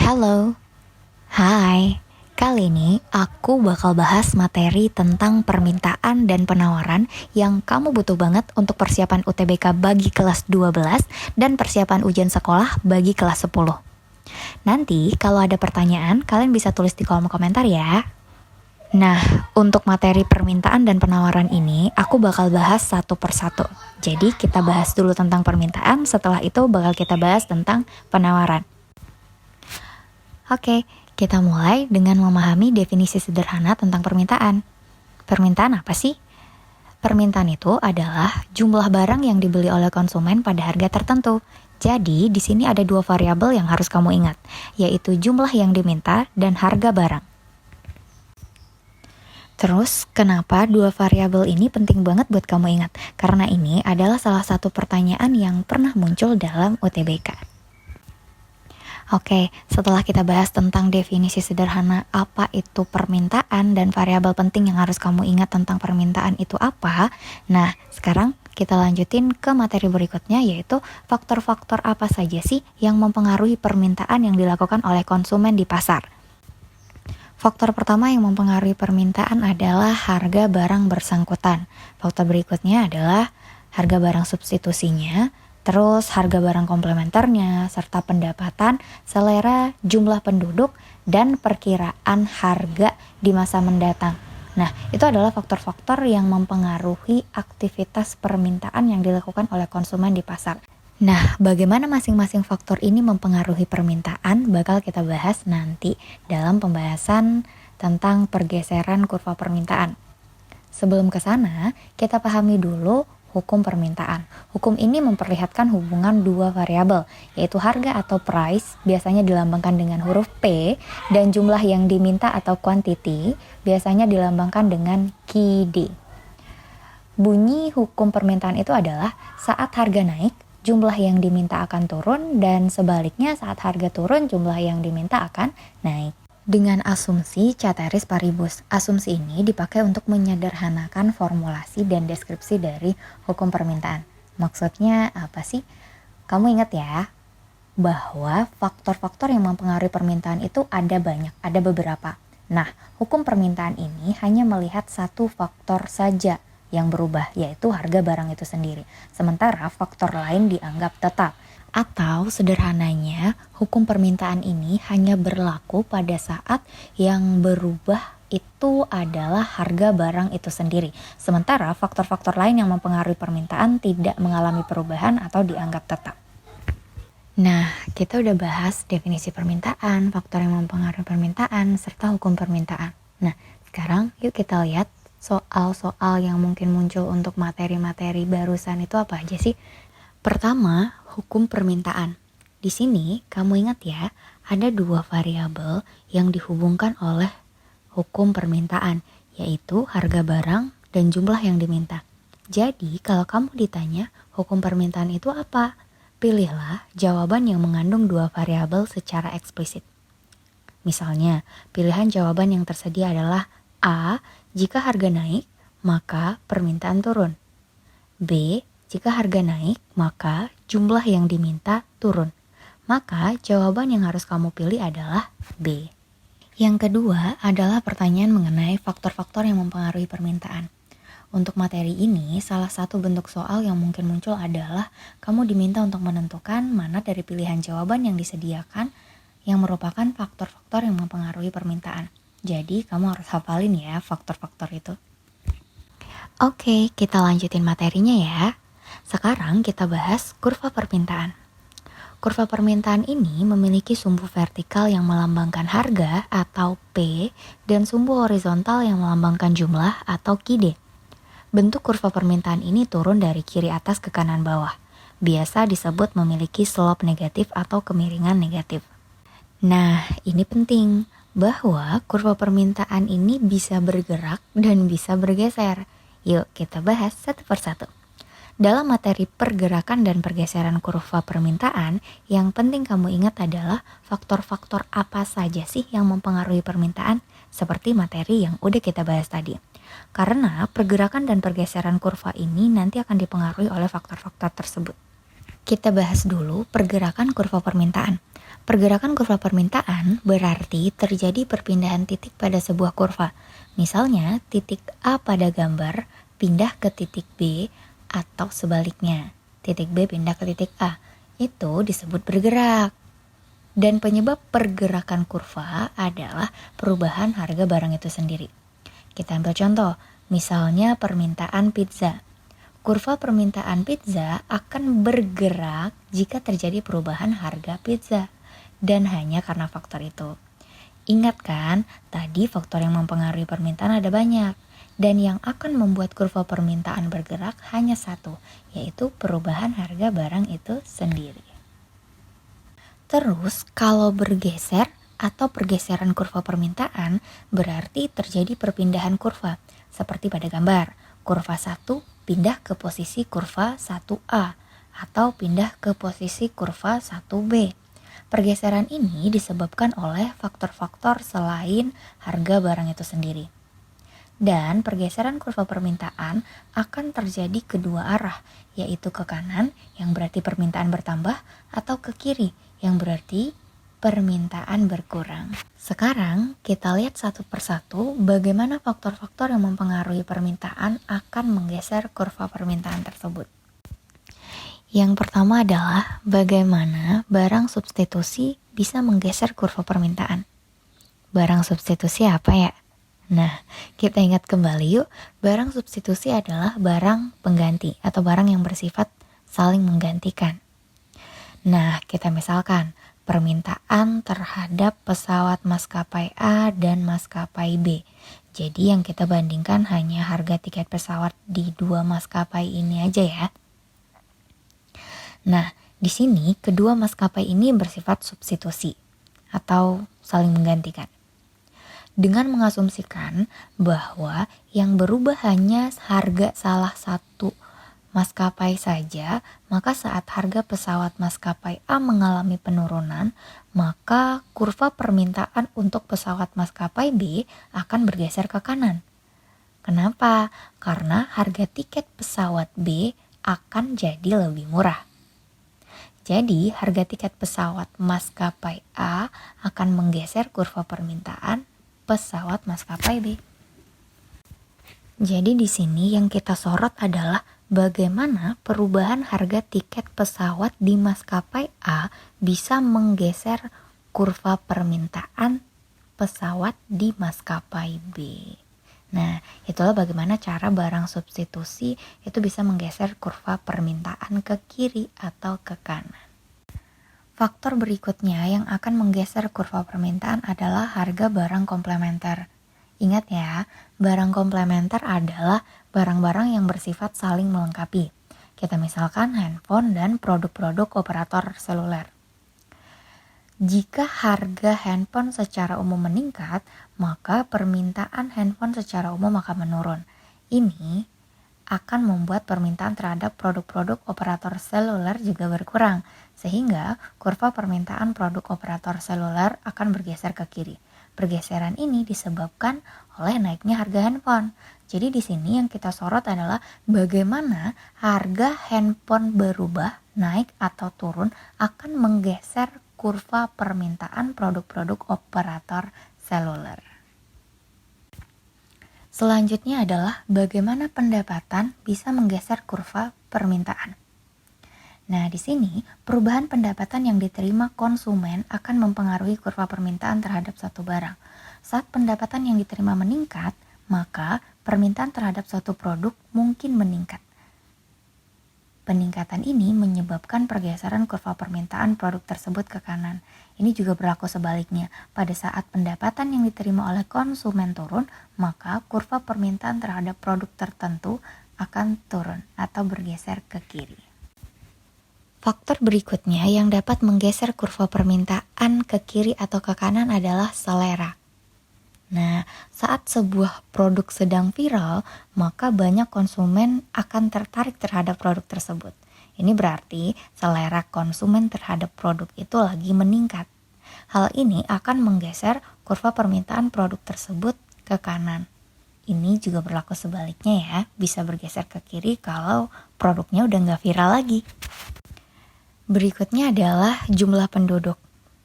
Halo, hai. Kali ini aku bakal bahas materi tentang permintaan dan penawaran yang kamu butuh banget untuk persiapan UTBK bagi kelas 12 dan persiapan ujian sekolah bagi kelas 10. Nanti kalau ada pertanyaan, kalian bisa tulis di kolom komentar ya. Nah, untuk materi permintaan dan penawaran ini, aku bakal bahas satu persatu. Jadi kita bahas dulu tentang permintaan, setelah itu bakal kita bahas tentang penawaran. Oke, kita mulai dengan memahami definisi sederhana tentang permintaan. Permintaan apa sih? Permintaan itu adalah jumlah barang yang dibeli oleh konsumen pada harga tertentu. Jadi, di sini ada dua variabel yang harus kamu ingat, yaitu jumlah yang diminta dan harga barang. Terus, kenapa dua variabel ini penting banget buat kamu ingat? Karena ini adalah salah satu pertanyaan yang pernah muncul dalam UTBK. Oke, setelah kita bahas tentang definisi sederhana apa itu permintaan dan variabel penting yang harus kamu ingat tentang permintaan itu apa, nah sekarang kita lanjutin ke materi berikutnya, yaitu faktor-faktor apa saja sih yang mempengaruhi permintaan yang dilakukan oleh konsumen di pasar. Faktor pertama yang mempengaruhi permintaan adalah harga barang bersangkutan. Faktor berikutnya adalah harga barang substitusinya, terus harga barang komplementernya, serta pendapatan, selera, jumlah penduduk, dan perkiraan harga di masa mendatang. Nah, itu adalah faktor-faktor yang mempengaruhi aktivitas permintaan yang dilakukan oleh konsumen di pasar. Nah, bagaimana masing-masing faktor ini mempengaruhi permintaan bakal kita bahas nanti dalam pembahasan tentang pergeseran kurva permintaan. Sebelum ke sana, kita pahami dulu hukum permintaan. Hukum ini memperlihatkan hubungan dua variabel, yaitu harga atau price, biasanya dilambangkan dengan huruf P, dan jumlah yang diminta atau quantity, biasanya dilambangkan dengan QD. Bunyi hukum permintaan itu adalah saat harga naik, jumlah yang diminta akan turun, dan sebaliknya saat harga turun, jumlah yang diminta akan naik. Dengan asumsi ceteris paribus. Asumsi ini dipakai untuk menyederhanakan formulasi dan deskripsi dari hukum permintaan. Maksudnya apa sih? Kamu ingat ya, bahwa faktor-faktor yang mempengaruhi permintaan itu ada banyak, ada beberapa. Nah, hukum permintaan ini hanya melihat satu faktor saja yang berubah, yaitu harga barang itu sendiri. Sementara faktor lain dianggap tetap. Atau sederhananya, hukum permintaan ini hanya berlaku pada saat yang berubah itu adalah harga barang itu sendiri. Sementara faktor-faktor lain yang mempengaruhi permintaan tidak mengalami perubahan atau dianggap tetap. Nah, kita udah bahas definisi permintaan, faktor yang mempengaruhi permintaan, serta hukum permintaan. Nah, sekarang yuk kita lihat soal-soal yang mungkin muncul untuk materi-materi barusan itu apa aja sih? Pertama, hukum permintaan. Di sini, kamu ingat ya, ada dua variabel yang dihubungkan oleh hukum permintaan, yaitu harga barang dan jumlah yang diminta. Jadi, kalau kamu ditanya, hukum permintaan itu apa? Pilihlah jawaban yang mengandung dua variabel secara eksplisit. Misalnya, pilihan jawaban yang tersedia adalah A, jika harga naik, maka permintaan turun. B, jika harga naik, maka jumlah yang diminta turun. Maka jawaban yang harus kamu pilih adalah B. Yang kedua adalah pertanyaan mengenai faktor-faktor yang mempengaruhi permintaan. Untuk materi ini, salah satu bentuk soal yang mungkin muncul adalah kamu diminta untuk menentukan mana dari pilihan jawaban yang disediakan yang merupakan faktor-faktor yang mempengaruhi permintaan. Jadi, kamu harus hafalin ya faktor-faktor itu. Oke, kita lanjutin materinya ya. Sekarang kita bahas kurva permintaan. Kurva permintaan ini memiliki sumbu vertikal yang melambangkan harga atau P dan sumbu horizontal yang melambangkan jumlah atau QD. Bentuk kurva permintaan ini turun dari kiri atas ke kanan bawah. Biasa disebut memiliki slope negatif atau kemiringan negatif. Nah, ini penting bahwa kurva permintaan ini bisa bergerak dan bisa bergeser. Yuk kita bahas satu persatu. Dalam materi pergerakan dan pergeseran kurva permintaan, yang penting kamu ingat adalah faktor-faktor apa saja sih yang mempengaruhi permintaan, seperti materi yang udah kita bahas tadi. Karena pergerakan dan pergeseran kurva ini nanti akan dipengaruhi oleh faktor-faktor tersebut. Kita bahas dulu pergerakan kurva permintaan. Pergerakan kurva permintaan berarti terjadi perpindahan titik pada sebuah kurva. Misalnya, titik A pada gambar pindah ke titik B atau sebaliknya. Titik B pindah ke titik A. Itu disebut bergerak. Dan penyebab pergerakan kurva adalah perubahan harga barang itu sendiri. Kita ambil contoh, misalnya permintaan pizza. Kurva permintaan pizza akan bergerak jika terjadi perubahan harga pizza. Dan hanya karena faktor itu. Ingat kan, tadi faktor yang mempengaruhi permintaan ada banyak. Dan yang akan membuat kurva permintaan bergerak hanya satu, yaitu perubahan harga barang itu sendiri. Terus, kalau bergeser atau pergeseran kurva permintaan berarti terjadi perpindahan kurva. Seperti pada gambar, kurva 1 pindah ke posisi kurva 1A atau pindah ke posisi kurva 1B. Pergeseran ini disebabkan oleh faktor-faktor selain harga barang itu sendiri. Dan pergeseran kurva permintaan akan terjadi kedua arah, yaitu ke kanan yang berarti permintaan bertambah atau ke kiri yang berarti permintaan berkurang. Sekarang kita lihat satu persatu bagaimana faktor-faktor yang mempengaruhi permintaan akan menggeser kurva permintaan tersebut. Yang pertama adalah bagaimana barang substitusi bisa menggeser kurva permintaan. Barang substitusi apa ya? Nah, kita ingat kembali yuk, barang substitusi adalah barang pengganti atau barang yang bersifat saling menggantikan. Nah, kita misalkan permintaan terhadap pesawat maskapai A dan maskapai B. Jadi yang kita bandingkan hanya harga tiket pesawat di dua maskapai ini aja ya. Nah, di sini kedua maskapai ini bersifat substitusi atau saling menggantikan. Dengan mengasumsikan bahwa yang berubah hanya harga salah satu maskapai saja, maka saat harga pesawat maskapai A mengalami penurunan, maka kurva permintaan untuk pesawat maskapai B akan bergeser ke kanan. Kenapa? Karena harga tiket pesawat B akan jadi lebih murah. Jadi, harga tiket pesawat maskapai A akan menggeser kurva permintaan pesawat maskapai B. Jadi di sini yang kita sorot adalah bagaimana perubahan harga tiket pesawat di maskapai A bisa menggeser kurva permintaan pesawat di maskapai B. Nah, itulah bagaimana cara barang substitusi itu bisa menggeser kurva permintaan ke kiri atau ke kanan. Faktor berikutnya yang akan menggeser kurva permintaan adalah harga barang komplementer. Ingat ya, barang komplementer adalah barang-barang yang bersifat saling melengkapi. Kita misalkan handphone dan produk-produk operator seluler. Jika harga handphone secara umum meningkat, maka permintaan handphone secara umum akan menurun. Ini akan membuat permintaan terhadap produk-produk operator seluler juga berkurang, sehingga kurva permintaan produk operator seluler akan bergeser ke kiri. Pergeseran ini disebabkan oleh naiknya harga handphone. Jadi di sini yang kita sorot adalah bagaimana harga handphone berubah, naik atau turun akan menggeser kurva permintaan produk-produk operator seluler. Selanjutnya adalah bagaimana pendapatan bisa menggeser kurva permintaan. Nah, di sini perubahan pendapatan yang diterima konsumen akan mempengaruhi kurva permintaan terhadap suatu barang. Saat pendapatan yang diterima meningkat, maka permintaan terhadap suatu produk mungkin meningkat. Peningkatan ini menyebabkan pergeseran kurva permintaan produk tersebut ke kanan. Ini juga berlaku sebaliknya. Pada saat pendapatan yang diterima oleh konsumen turun, maka kurva permintaan terhadap produk tertentu akan turun atau bergeser ke kiri. Faktor berikutnya yang dapat menggeser kurva permintaan ke kiri atau ke kanan adalah selera. Nah, saat sebuah produk sedang viral, maka banyak konsumen akan tertarik terhadap produk tersebut. Ini berarti selera konsumen terhadap produk itu lagi meningkat. Hal ini akan menggeser kurva permintaan produk tersebut ke kanan. Ini juga berlaku sebaliknya ya, bisa bergeser ke kiri kalau produknya udah nggak viral lagi. Berikutnya adalah jumlah penduduk.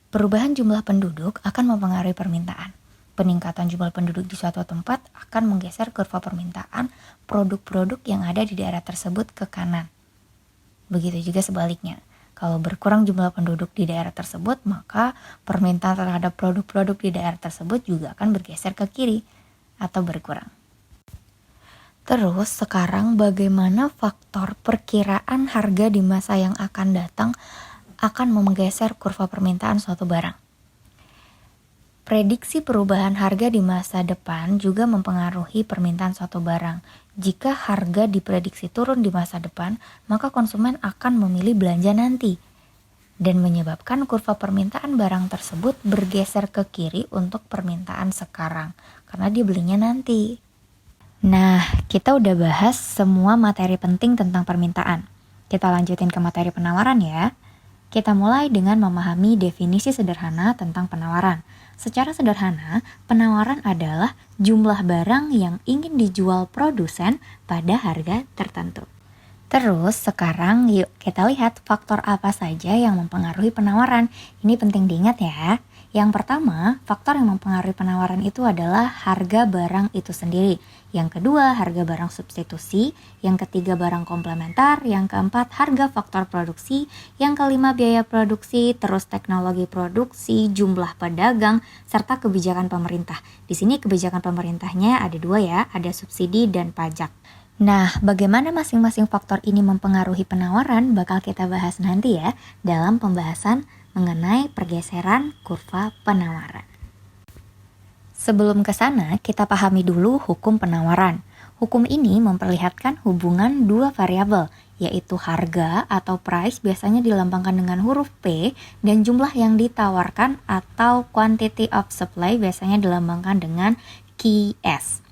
Perubahan jumlah penduduk akan mempengaruhi permintaan. Peningkatan jumlah penduduk di suatu tempat akan menggeser kurva permintaan produk-produk yang ada di daerah tersebut ke kanan. Begitu juga sebaliknya. Kalau berkurang jumlah penduduk di daerah tersebut, maka permintaan terhadap produk-produk di daerah tersebut juga akan bergeser ke kiri atau berkurang. Terus sekarang bagaimana faktor perkiraan harga di masa yang akan datang akan menggeser kurva permintaan suatu barang? Prediksi perubahan harga di masa depan juga mempengaruhi permintaan suatu barang. Jika harga diprediksi turun di masa depan, maka konsumen akan memilih belanja nanti dan menyebabkan kurva permintaan barang tersebut bergeser ke kiri untuk permintaan sekarang karena dia belinya nanti. Nah, kita udah bahas semua materi penting tentang permintaan. Kita lanjutin ke materi penawaran ya. Kita mulai dengan memahami definisi sederhana tentang penawaran. Secara sederhana, penawaran adalah jumlah barang yang ingin dijual produsen pada harga tertentu. Terus sekarang yuk kita lihat faktor apa saja yang mempengaruhi penawaran. Ini penting diingat ya. Yang pertama, faktor yang mempengaruhi penawaran itu adalah harga barang itu sendiri. Yang kedua, harga barang substitusi. Yang ketiga, barang komplementer. Yang keempat, harga faktor produksi. Yang kelima, biaya produksi. Terus teknologi produksi, jumlah pedagang, serta kebijakan pemerintah. Di sini kebijakan pemerintahnya ada dua ya, ada subsidi dan pajak. Nah, bagaimana masing-masing faktor ini mempengaruhi penawaran bakal kita bahas nanti ya dalam pembahasan mengenai pergeseran kurva penawaran. Sebelum ke sana, kita pahami dulu hukum penawaran. Hukum ini memperlihatkan hubungan dua variabel, yaitu harga atau price biasanya dilambangkan dengan huruf P dan jumlah yang ditawarkan atau quantity of supply biasanya dilambangkan dengan QS.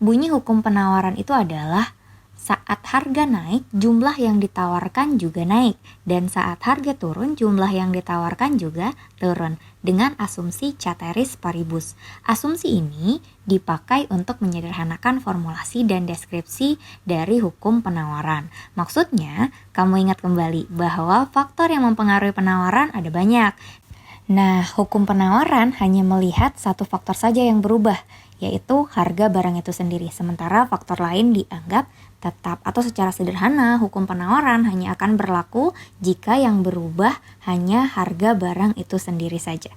Bunyi hukum penawaran itu adalah saat harga naik, jumlah yang ditawarkan juga naik. Dan saat harga turun, jumlah yang ditawarkan juga turun. Dengan asumsi ceteris paribus. Asumsi ini dipakai untuk menyederhanakan formulasi dan deskripsi dari hukum penawaran. Maksudnya, kamu ingat kembali bahwa faktor yang mempengaruhi penawaran ada banyak. Nah, hukum penawaran hanya melihat satu faktor saja yang berubah, yaitu harga barang itu sendiri. Sementara faktor lain dianggap tetap atau secara sederhana, hukum penawaran hanya akan berlaku jika yang berubah hanya harga barang itu sendiri saja.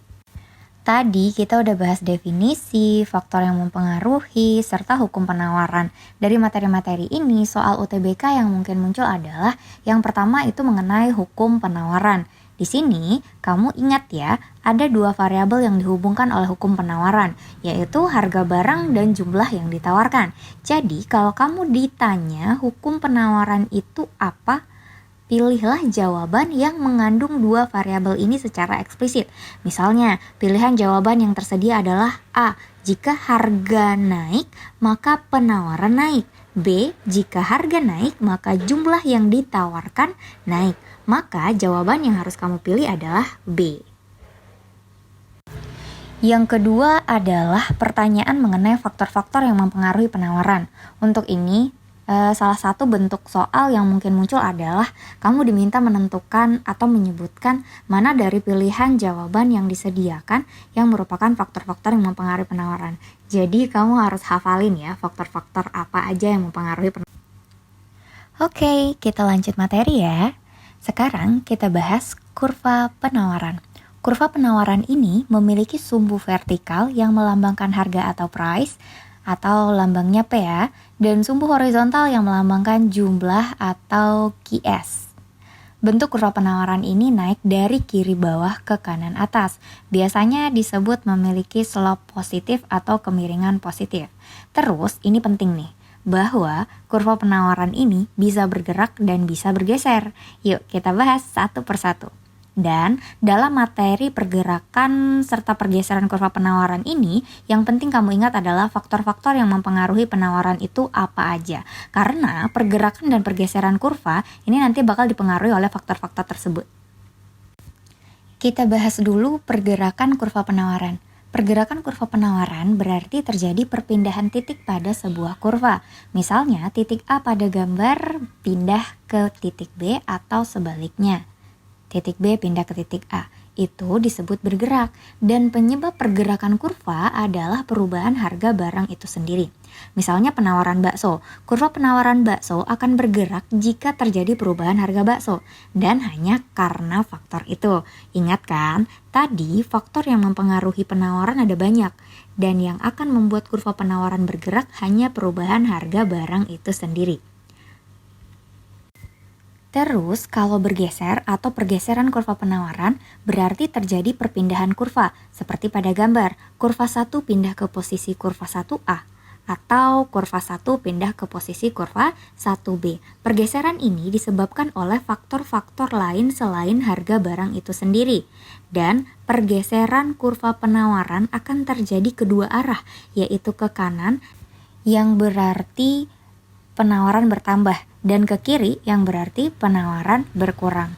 Tadi kita udah bahas definisi, faktor yang mempengaruhi, serta hukum penawaran. Dari materi-materi ini, soal UTBK yang mungkin muncul adalah yang pertama itu mengenai hukum penawaran. Di sini, kamu ingat ya, ada dua variabel yang dihubungkan oleh hukum penawaran, yaitu harga barang dan jumlah yang ditawarkan. Jadi, kalau kamu ditanya hukum penawaran itu apa, pilihlah jawaban yang mengandung dua variabel ini secara eksplisit. Misalnya, pilihan jawaban yang tersedia adalah A. Jika harga naik, maka penawaran naik. B. Jika harga naik, maka jumlah yang ditawarkan naik. Maka jawaban yang harus kamu pilih adalah B. Yang kedua adalah pertanyaan mengenai faktor-faktor yang mempengaruhi penawaran. Untuk ini, salah satu bentuk soal yang mungkin muncul adalah kamu diminta menentukan atau menyebutkan mana dari pilihan jawaban yang disediakan yang merupakan faktor-faktor yang mempengaruhi penawaran. Jadi kamu harus hafalin ya faktor-faktor apa aja yang mempengaruhi penawaran. Oke, kita lanjut materi ya. Sekarang kita bahas kurva penawaran. Kurva penawaran ini memiliki sumbu vertikal yang melambangkan harga atau price atau lambangnya P ya, dan sumbu horizontal yang melambangkan jumlah atau QS. Bentuk kurva penawaran ini naik dari kiri bawah ke kanan atas. Biasanya disebut memiliki slope positif atau kemiringan positif. Terus ini penting nih, bahwa kurva penawaran ini bisa bergerak dan bisa bergeser. Yuk kita bahas satu persatu. Dan dalam materi pergerakan serta pergeseran kurva penawaran ini, yang penting kamu ingat adalah faktor-faktor yang mempengaruhi penawaran itu apa aja. Karena pergerakan dan pergeseran kurva ini nanti bakal dipengaruhi oleh faktor-faktor tersebut. Kita bahas dulu pergerakan kurva penawaran. Pergerakan kurva penawaran berarti terjadi perpindahan titik pada sebuah kurva. Misalnya, titik A pada gambar pindah ke titik B atau sebaliknya. Titik B pindah ke titik A. itu disebut bergerak, dan penyebab pergerakan kurva adalah perubahan harga barang itu sendiri. Misalnya penawaran bakso, kurva penawaran bakso akan bergerak jika terjadi perubahan harga bakso, dan hanya karena faktor itu. Ingat kan, tadi faktor yang mempengaruhi penawaran ada banyak, dan yang akan membuat kurva penawaran bergerak hanya perubahan harga barang itu sendiri. Terus, kalau bergeser atau pergeseran kurva penawaran, berarti terjadi perpindahan kurva, seperti pada gambar, kurva 1 pindah ke posisi kurva 1A, atau kurva 1 pindah ke posisi kurva 1B. Pergeseran ini disebabkan oleh faktor-faktor lain selain harga barang itu sendiri. Dan pergeseran kurva penawaran akan terjadi kedua arah, yaitu ke kanan, yang berarti penawaran bertambah, dan ke kiri yang berarti penawaran berkurang.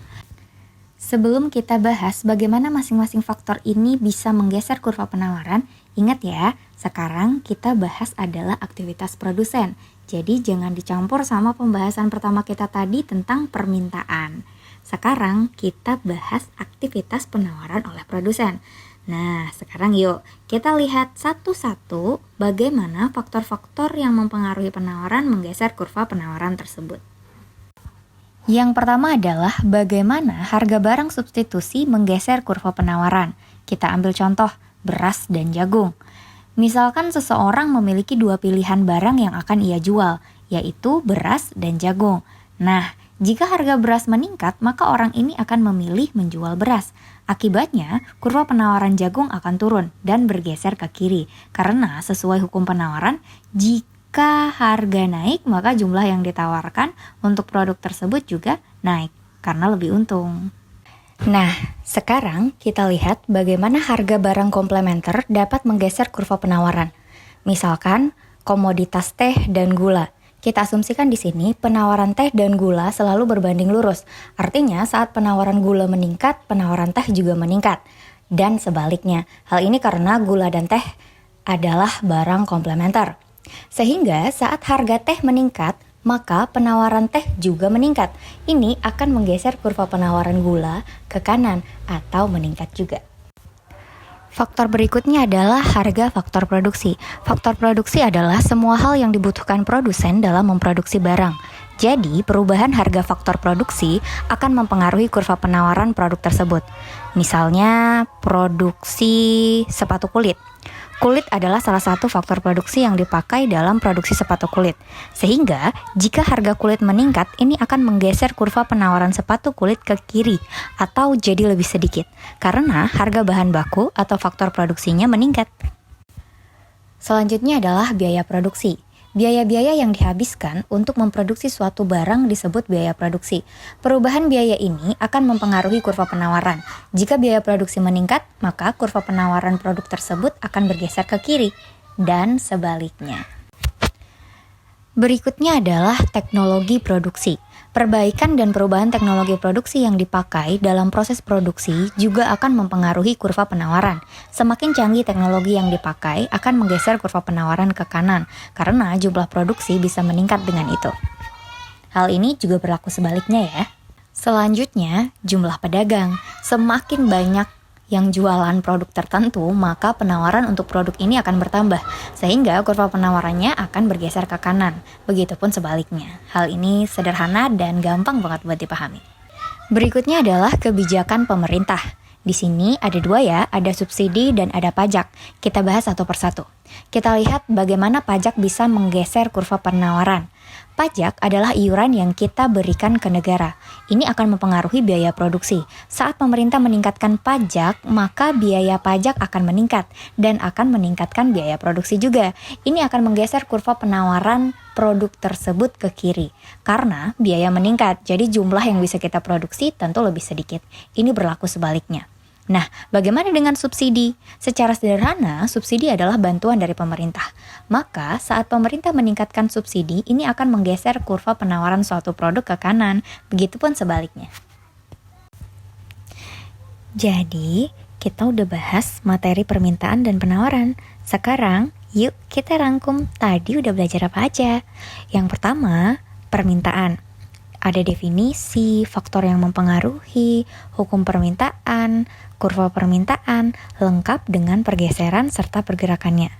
Sebelum kita bahas bagaimana masing-masing faktor ini bisa menggeser kurva penawaran, ingat ya, sekarang kita bahas adalah aktivitas produsen. Jadi jangan dicampur sama pembahasan pertama kita tadi tentang permintaan. Sekarang kita bahas aktivitas penawaran oleh produsen. Nah, sekarang yuk kita lihat satu-satu bagaimana faktor-faktor yang mempengaruhi penawaran menggeser kurva penawaran tersebut. Yang pertama adalah bagaimana harga barang substitusi menggeser kurva penawaran. Kita ambil contoh, beras dan jagung. Misalkan seseorang memiliki dua pilihan barang yang akan ia jual, yaitu beras dan jagung. Nah, jika harga beras meningkat, maka orang ini akan memilih menjual beras. Akibatnya, kurva penawaran jagung akan turun dan bergeser ke kiri. Karena sesuai hukum penawaran, jika harga naik, maka jumlah yang ditawarkan untuk produk tersebut juga naik, karena lebih untung. Nah, sekarang kita lihat bagaimana harga barang komplementer dapat menggeser kurva penawaran. Misalkan, komoditas teh dan gula. Kita asumsikan di sini penawaran teh dan gula selalu berbanding lurus. Artinya saat penawaran gula meningkat, penawaran teh juga meningkat. Dan sebaliknya, hal ini karena gula dan teh adalah barang komplementer. Sehingga saat harga teh meningkat, maka penawaran teh juga meningkat. Ini akan menggeser kurva penawaran gula ke kanan atau meningkat juga. Faktor berikutnya adalah harga faktor produksi. Faktor produksi adalah semua hal yang dibutuhkan produsen dalam memproduksi barang. Jadi, perubahan harga faktor produksi akan mempengaruhi kurva penawaran produk tersebut. Misalnya, produksi sepatu kulit. Kulit adalah salah satu faktor produksi yang dipakai dalam produksi sepatu kulit. Sehingga, jika harga kulit meningkat, ini akan menggeser kurva penawaran sepatu kulit ke kiri atau jadi lebih sedikit, karena harga bahan baku atau faktor produksinya meningkat. Selanjutnya adalah biaya produksi. Biaya-biaya yang dihabiskan untuk memproduksi suatu barang disebut biaya produksi. Perubahan biaya ini akan mempengaruhi kurva penawaran. Jika biaya produksi meningkat, maka kurva penawaran produk tersebut akan bergeser ke kiri, dan sebaliknya. Berikutnya adalah teknologi produksi. Perbaikan dan perubahan teknologi produksi yang dipakai dalam proses produksi juga akan mempengaruhi kurva penawaran. Semakin canggih teknologi yang dipakai akan menggeser kurva penawaran ke kanan, karena jumlah produksi bisa meningkat dengan itu. Hal ini juga berlaku sebaliknya ya. Selanjutnya, jumlah pedagang. Semakin banyak yang jualan produk tertentu, maka penawaran untuk produk ini akan bertambah, sehingga kurva penawarannya akan bergeser ke kanan. Begitupun sebaliknya. Hal ini sederhana dan gampang banget buat dipahami. Berikutnya adalah kebijakan pemerintah. Di sini ada dua ya, ada subsidi dan ada pajak. Kita bahas satu persatu. Kita lihat bagaimana pajak bisa menggeser kurva penawaran. Pajak adalah iuran yang kita berikan ke negara. Ini akan mempengaruhi biaya produksi. Saat pemerintah meningkatkan pajak, maka biaya pajak akan meningkat dan akan meningkatkan biaya produksi juga. Ini akan menggeser kurva penawaran produk tersebut ke kiri. Karena biaya meningkat, jadi jumlah yang bisa kita produksi tentu lebih sedikit. Ini berlaku sebaliknya. Nah, bagaimana dengan subsidi? Secara sederhana, subsidi adalah bantuan dari pemerintah. Maka, saat pemerintah meningkatkan subsidi, ini akan menggeser kurva penawaran suatu produk ke kanan. Begitupun sebaliknya. Jadi, kita udah bahas materi permintaan dan penawaran. Sekarang, yuk kita rangkum tadi udah belajar apa aja. Yang pertama, permintaan. Ada definisi, faktor yang mempengaruhi, hukum permintaan, kurva permintaan, lengkap dengan pergeseran serta pergerakannya.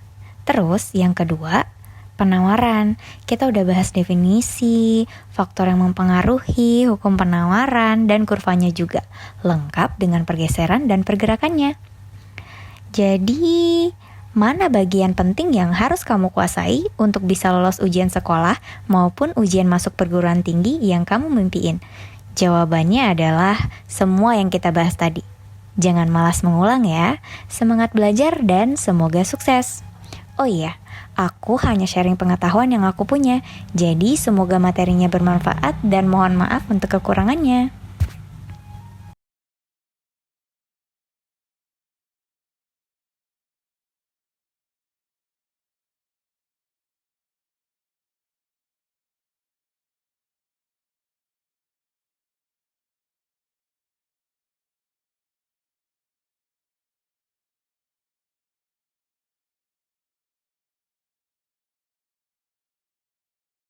Terus yang kedua, penawaran. Kita udah bahas definisi, faktor yang mempengaruhi, hukum penawaran, dan kurvanya juga. Lengkap dengan pergeseran dan pergerakannya. Jadi, mana bagian penting yang harus kamu kuasai untuk bisa lolos ujian sekolah maupun ujian masuk perguruan tinggi yang kamu mimpiin? Jawabannya adalah semua yang kita bahas tadi. Jangan malas mengulang ya. Semangat belajar dan semoga sukses. Oh iya, aku hanya sharing pengetahuan yang aku punya. Jadi semoga materinya bermanfaat dan mohon maaf untuk kekurangannya.